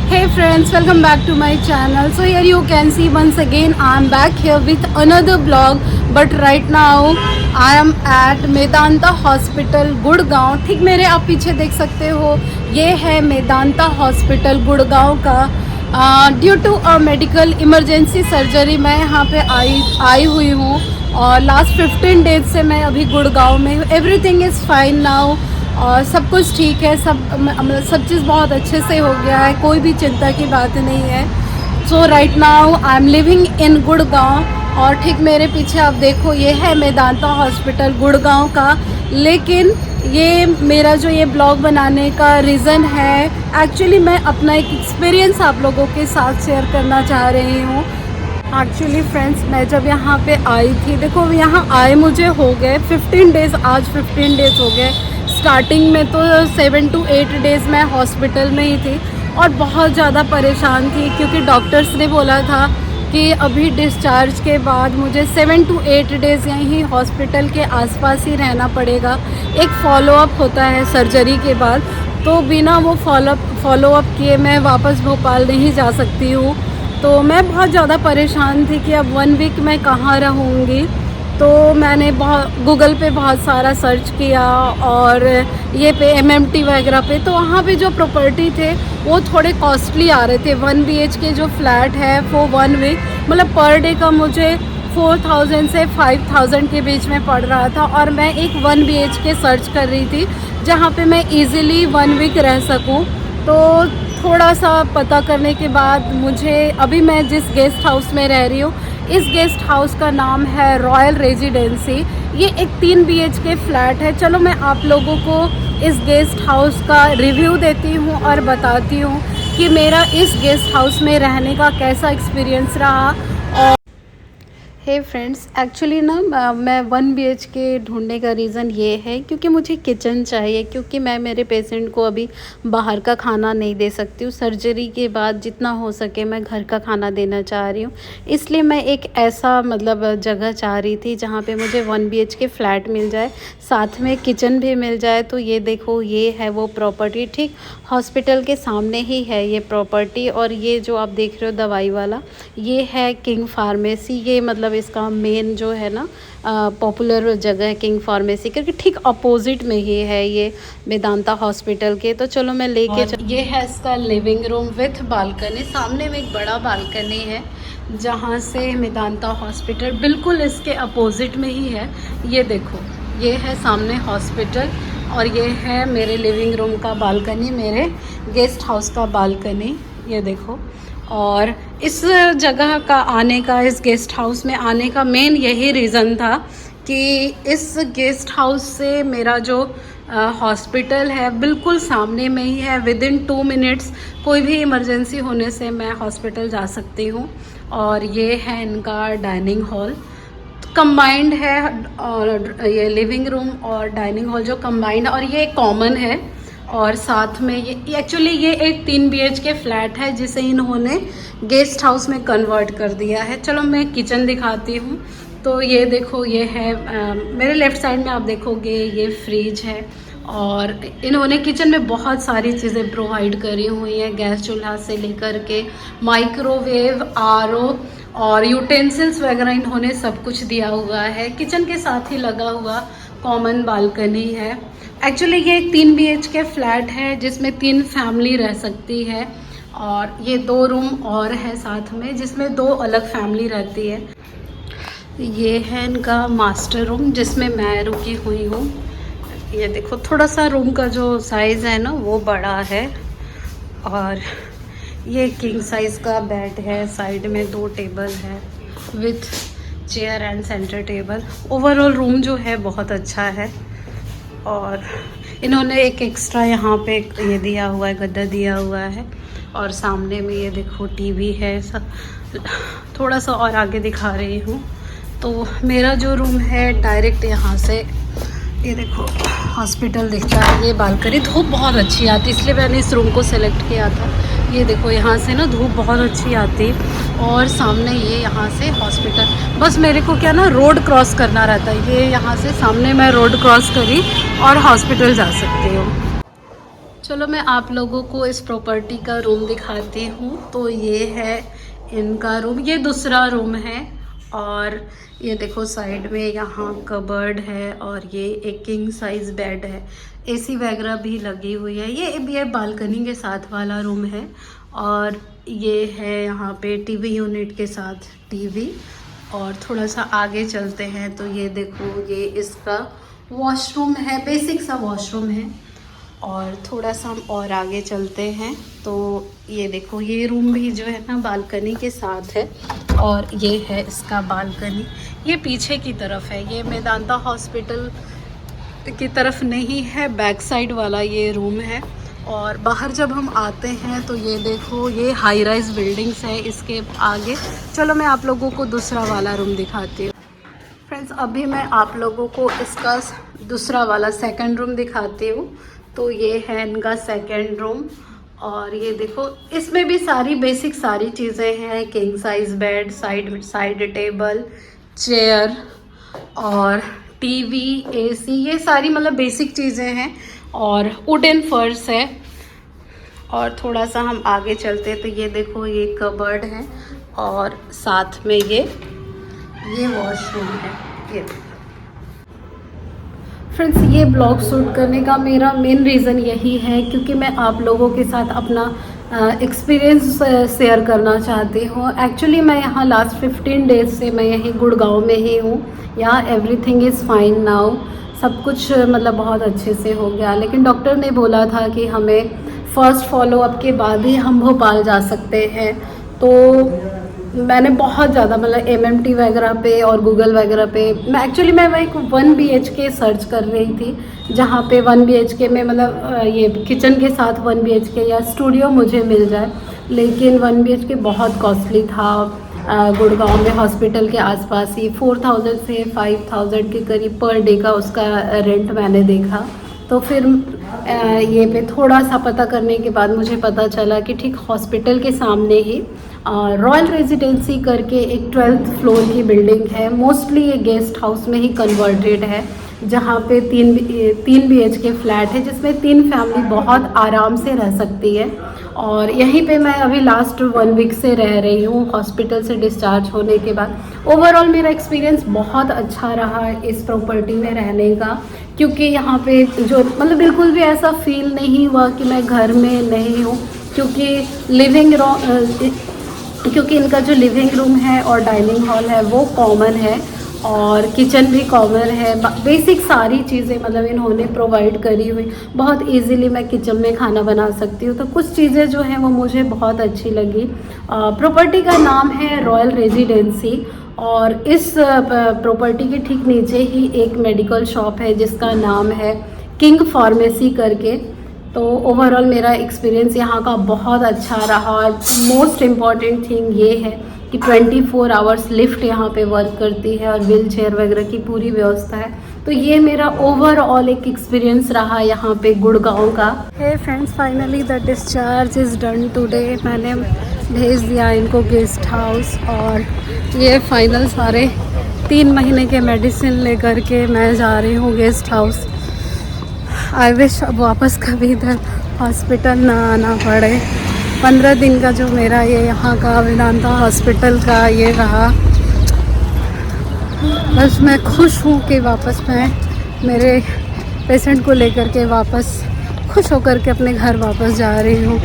Hey friends, welcome back to my channel. So here you can see once again I am back here with another vlog. But right now I am at Medanta hospital Gurgaon. ठीक मेरे आप पीछे देख सकते हो, ये है Medanta hospital Gurgaon का. Due to a medical emergency surgery मैं यहाँ पे आई हुई हूँ और लास्ट 15 डेज से मैं अभी गुड़गांव में हूँ. एवरीथिंग इज़ फाइन नाउ और सब कुछ ठीक है. सब चीज़ बहुत अच्छे से हो गया है, कोई भी चिंता की बात नहीं है. So right now I am living in Gurgaon. और ठीक मेरे पीछे आप देखो, ये है मेदांता हॉस्पिटल गुड़गांव का. लेकिन ये मेरा जो ये ब्लॉग बनाने का रीज़न है, एक्चुअली मैं अपना एक एक्सपीरियंस आप लोगों के साथ शेयर करना चाह रही हूँ. एक्चुअली फ्रेंड्स, मैं जब यहाँ पे आई थी, देखो यहाँ आए मुझे हो गए 15 डेज़. आज 15 डेज़ हो गए. स्टार्टिंग में तो 7 to 8 डेज़ मैं हॉस्पिटल में ही थी और बहुत ज़्यादा परेशान थी, क्योंकि डॉक्टर्स ने बोला था कि अभी डिस्चार्ज के बाद मुझे 7 to 8 डेज़ यहीं हॉस्पिटल के आसपास ही रहना पड़ेगा. एक फॉलोअप होता है सर्जरी के बाद, तो बिना वो फॉलोअप किए मैं वापस भोपाल नहीं जा सकती हूँ. तो मैं बहुत ज़्यादा परेशान थी कि अब 1 वीक मैं कहाँ रहूँगी. तो मैंने गूगल पे बहुत सारा सर्च किया और ये पे MMT वगैरह पे, तो वहाँ पे जो प्रॉपर्टी थे वो थोड़े कॉस्टली आ रहे थे. 1 BHK जो फ्लैट है वो 1 वीक मतलब पर डे का मुझे 4000 से 5000 के बीच में पड़ रहा था. और मैं एक 1 BHK सर्च कर रही थी जहाँ पे मैं इजीली 1 वीक रह सकूँ. तो थोड़ा सा पता करने के बाद मुझे, अभी मैं जिस गेस्ट हाउस में रह रही हूँ, इस गेस्ट हाउस का नाम है रॉयल रेजिडेंसी. ये एक 3 BHK फ्लैट है. चलो मैं आप लोगों को इस गेस्ट हाउस का रिव्यू देती हूँ और बताती हूँ कि मेरा इस गेस्ट हाउस में रहने का कैसा एक्सपीरियंस रहा. हे फ्रेंड्स, एक्चुअली ना मैं 1 BHK ढूंढने का रीज़न ये है क्योंकि मुझे किचन चाहिए, क्योंकि मैं मेरे पेशेंट को अभी बाहर का खाना नहीं दे सकती हूँ. सर्जरी के बाद जितना हो सके मैं घर का खाना देना चाह रही हूँ. इसलिए मैं एक ऐसा मतलब जगह चाह रही थी जहाँ पे मुझे 1 BHK फ्लैट मिल जाए, साथ में किचन भी मिल जाए. तो ये देखो, ये है वो प्रॉपर्टी. ठीक हॉस्पिटल के सामने ही है ये प्रॉपर्टी. और ये जो आप देख रहे हो दवाई वाला, ये है किंग फार्मेसी. ये मतलब इसका मेन जो है ना पॉपुलर जगह है किंग फार्मेसी करके, ठीक अपोजिट में ही है ये मेदांता हॉस्पिटल के. तो चलो मैं लेके ये है इसका लिविंग रूम विथ बालकनी. सामने में एक बड़ा बालकनी है जहाँ से मेदांता हॉस्पिटल बिल्कुल इसके अपोजिट में ही है. ये देखो, ये है सामने हॉस्पिटल और ये है मेरे लिविंग रूम का बालकनी, मेरे गेस्ट हाउस का बालकनी. ये देखो. और इस जगह का आने का, इस गेस्ट हाउस में आने का मेन यही रीज़न था कि इस गेस्ट हाउस से मेरा जो हॉस्पिटल है बिल्कुल सामने में ही है. विदिन 2 मिनट्स कोई भी इमरजेंसी होने से मैं हॉस्पिटल जा सकती हूँ. और ये है इनका डाइनिंग हॉल, कंबाइंड है. और ये लिविंग रूम और डाइनिंग हॉल जो कंबाइंड, और ये कॉमन है. और साथ में ये एक्चुअली ये एक 3 BHK फ्लैट है जिसे इन्होंने गेस्ट हाउस में कन्वर्ट कर दिया है. चलो मैं किचन दिखाती हूँ. तो ये देखो, ये है मेरे लेफ़्ट साइड में आप देखोगे ये फ्रिज है. और इन्होंने किचन में बहुत सारी चीज़ें प्रोवाइड करी हुई हैं, गैस चूल्हा से लेकर के माइक्रोवेव, RO और यूटेंसिल्स वगैरह इन्होंने सब कुछ दिया हुआ है. किचन के साथ ही लगा हुआ कॉमन बालकनी है. एक्चुअली ये एक 3 BHK फ्लैट है जिसमें 3 फैमिली रह सकती है. और ये 2 रूम और है साथ में जिसमें 2 अलग फैमिली रहती है. ये है इनका मास्टर रूम जिसमें मैं रुकी हुई हूँ. ये देखो, थोड़ा सा रूम का जो साइज़ है ना वो बड़ा है. और ये किंग साइज़ का बेड है. साइड में 2 टेबल है with chair and centre table. Overall room जो है बहुत अच्छा है. और इन्होंने एक एक्स्ट्रा यहाँ पे ये दिया हुआ है, गद्दा दिया हुआ है. और सामने में ये देखो टीवी है. सब थोड़ा सा और आगे दिखा रही हूँ. तो मेरा जो रूम है डायरेक्ट यहाँ से ये देखो हॉस्पिटल दिखता है. ये बालकनी, धूप बहुत अच्छी आती है इसलिए मैंने इस रूम को सेलेक्ट किया था. ये देखो, यहाँ से ना धूप बहुत अच्छी आती. और सामने ये यहाँ से हॉस्पिटल, बस मेरे को क्या ना रोड क्रॉस करना रहता है. ये यहाँ से सामने मैं रोड क्रॉस करी और हॉस्पिटल जा सकती हूँ. चलो मैं आप लोगों को इस प्रॉपर्टी का रूम दिखाती हूँ। तो ये है इनका रूम, ये दूसरा रूम है। और ये देखो साइड में यहाँ कबर्ड है और ये एक किंग साइज बेड है। एसी वगैरह भी लगी हुई है। ये बालकनी के साथ वाला रूम है। और ये है यहाँ पे टीवी यूनिट के साथ टीवी। और थोड़ा सा आगे चलते हैं तो ये देखो ये इसका वॉशरूम है, बेसिक सा वॉशरूम है। और थोड़ा सा हम और आगे चलते हैं तो ये देखो ये रूम भी जो है ना बालकनी के साथ है। और ये है इसका बालकनी, ये पीछे की तरफ है, ये मेदांता हॉस्पिटल की तरफ नहीं है, बैक साइड वाला ये रूम है। और बाहर जब हम आते हैं तो ये देखो ये हाई राइज बिल्डिंग्स है इसके आगे। चलो मैं आप लोगों को दूसरा वाला रूम दिखाती हूँ। फ्रेंड्स अभी मैं आप लोगों को इसका दूसरा वाला सेकंड रूम दिखाती हूँ। तो ये है इनका सेकंड रूम। और ये देखो इसमें भी सारी बेसिक सारी चीज़ें हैं, king size bed, side table, chair और टीवी, एसी, ये सारी मतलब बेसिक चीज़ें हैं। और वुडन फर्श है। और थोड़ा सा हम आगे चलते हैं तो ये देखो ये कबर्ड है और साथ में ये वॉशरूम है। ये फ्रेंड्स ये ब्लॉग शूट करने का मेरा मेन रीज़न यही है क्योंकि मैं आप लोगों के साथ अपना एक्सपीरियंस शेयर करना चाहती हूँ। एक्चुअली मैं यहाँ लास्ट 15 डेज से मैं यहीं गुड़गांव में ही हूँ। यहाँ एवरीथिंग इज़ फाइन नाउ, सब कुछ मतलब बहुत अच्छे से हो गया। लेकिन डॉक्टर ने बोला था कि हमें फर्स्ट फॉलोअप के बाद ही हम भोपाल जा सकते हैं। तो मैंने बहुत ज़्यादा मतलब MMT वगैरह पे और गूगल वगैरह पे मैं एक 1 BHK सर्च कर रही थी जहाँ पे 1 BHK में मतलब ये किचन के साथ 1 BHK या स्टूडियो मुझे मिल जाए। लेकिन 1 BHK बहुत कॉस्टली था। गुड़गांव में हॉस्पिटल के आसपास ही 4000 से 5000 के करीब पर डे का उसका रेंट मैंने देखा। तो फिर ये पे थोड़ा सा पता करने के बाद मुझे पता चला कि ठीक हॉस्पिटल के सामने ही रॉयल रेजिडेंसी करके एक 12th फ्लोर की बिल्डिंग है। मोस्टली ये गेस्ट हाउस में ही कन्वर्टेड है, जहाँ पे 3 BHK फ्लैट है जिसमें 3 फैमिली बहुत आराम से रह सकती है। और यहीं पे मैं अभी लास्ट 1 वीक से रह रही हूँ हॉस्पिटल से डिस्चार्ज होने के बाद। ओवरऑल मेरा एक्सपीरियंस बहुत अच्छा रहा इस प्रॉपर्टी में रहने का, क्योंकि यहाँ पे जो मतलब बिल्कुल भी ऐसा फील नहीं हुआ कि मैं घर में नहीं हूँ। क्योंकि इनका जो लिविंग रूम है और डाइनिंग हॉल है वो कॉमन है और किचन भी कॉमन है। बेसिक सारी चीज़ें मतलब इन्होंने प्रोवाइड करी हुई, बहुत इजीली मैं किचन में खाना बना सकती हूँ। तो कुछ चीज़ें जो हैं वो मुझे बहुत अच्छी लगी। प्रॉपर्टी का नाम है रॉयल रेजिडेंसी और इस प्रॉपर्टी के ठीक नीचे ही एक मेडिकल शॉप है जिसका नाम है किंग फार्मेसी करके। तो ओवरऑल मेरा एक्सपीरियंस यहाँ का बहुत अच्छा रहा। और मोस्ट इम्पॉर्टेंट थिंग ये है कि 24 आवर्स लिफ्ट यहाँ पे वर्क करती है और व्हील चेयर वगैरह की पूरी व्यवस्था है। तो ये मेरा ओवरऑल एक एक्सपीरियंस रहा यहाँ पे गुड़गांव का। Hey friends, finally the discharge is done today. मैंने भेज दिया इनको गेस्ट हाउस और ये फाइनल सारे 3 महीने के मेडिसिन लेकर के मैं जा रही हूँ गेस्ट हाउस। आई विश अब वापस कभी इधर हॉस्पिटल ना आना पड़े। 15 दिन का जो मेरा ये यहाँ का मेदांता हॉस्पिटल का ये रहा, बस मैं खुश हूँ कि वापस मैं मेरे पेशेंट को लेकर के वापस खुश होकर के अपने घर वापस जा रही हूँ।